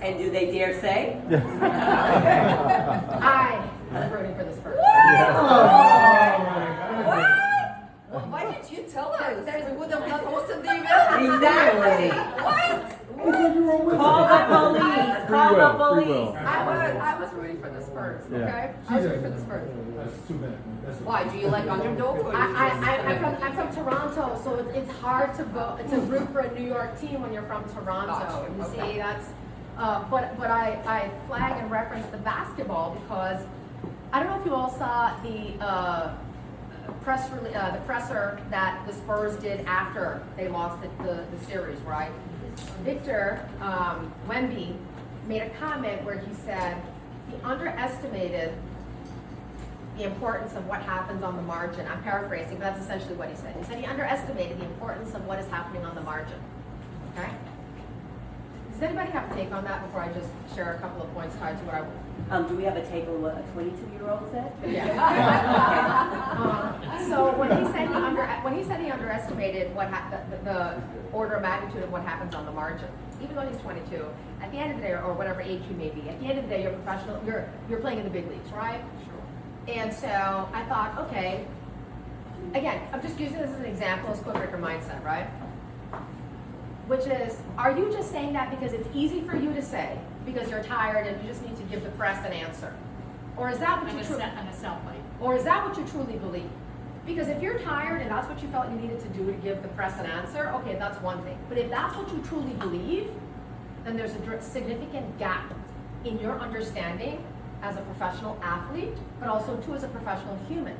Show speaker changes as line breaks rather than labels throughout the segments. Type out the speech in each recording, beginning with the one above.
And do they dare say?
I am rooting for the Spurs.
What? Why didn't you tell us? We would have not hosted the event.
Exactly.
What?
Call the police. Call the police.
I was rooting for the Spurs. Okay, I was rooting for the Spurs.
That's too bad, man.
Why? Do you like underdogs? Or
I'm from Toronto, so it's hard to root for a New York team when you're from Toronto.
Gotcha.
You
Okay.
see, that's. But I flag and reference the basketball because I don't know if you all saw the presser that the Spurs did after they lost the series, right? Victor Wemby made a comment where he said he underestimated the importance of what happens on the margin. I'm paraphrasing, but that's essentially what he said. He said he underestimated the importance of what is happening on the margin. Okay? Does anybody have a take on that before I just share a couple of points tied to what I
Do we have a take on what a 22-year-old said?
Yeah. So when he said he underestimated the order of magnitude of what happens on the margin, even though he's 22, at the end of the day, or whatever age you may be, at the end of the day, you're professional. You're playing in the big leagues, right? Sure. And so I thought, okay. Again, I'm just using this as an example as CodeBreaker Mindset, right? Which is, are you just saying that because it's easy for you to say, because you're tired and you just need to give the press an answer? Or is that what you truly, or is that what you truly believe? Because if you're tired and that's what you felt you needed to do to give the press an answer, okay, that's one thing. But if that's what you truly believe, then there's a significant gap in your understanding as a professional athlete, but also too as a professional human.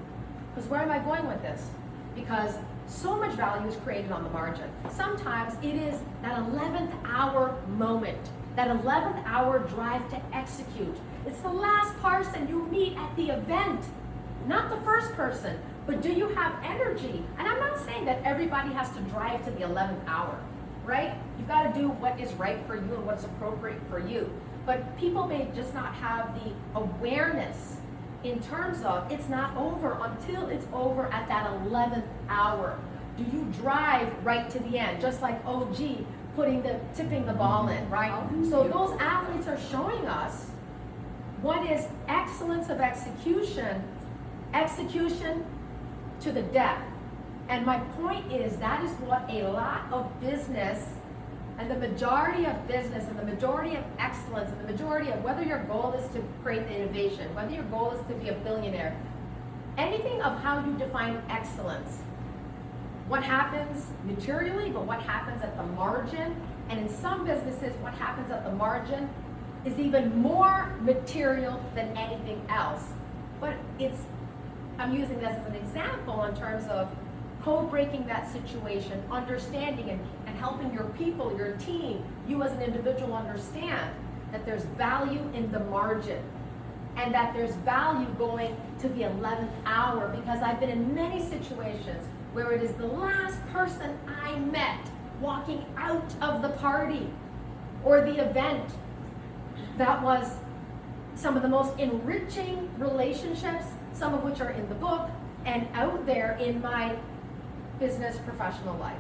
Because where am I going with this? Because so much value is created on the margin. Sometimes it is that 11th hour moment, that 11th hour drive to execute. It's the last person you meet at the event, not the first person. But do you have energy? And I'm not saying that everybody has to drive to the 11th hour, right? You've got to do what is right for you and what's appropriate for you. But people may just not have the awareness in terms of it's not over until it's over at that 11th hour. Do you drive right to the end? Just like OG tipping the ball in, right? So those athletes are showing us what is excellence of execution to the death. And my point is that is what a lot of business and the majority of business and the majority of excellence and the majority of whether your goal is to create innovation, whether your goal is to be a billionaire, anything of how you define excellence, what happens materially, but what happens at the margin, and in some businesses, what happens at the margin is even more material than anything else. But I'm using this as an example in terms of code breaking that situation, understanding and helping your people, your team, you as an individual understand that there's value in the margin and that there's value going to the 11th hour, because I've been in many situations where it is the last person I met walking out of the party or the event that was some of the most enriching relationships, some of which are in the book and out there in my business professional life.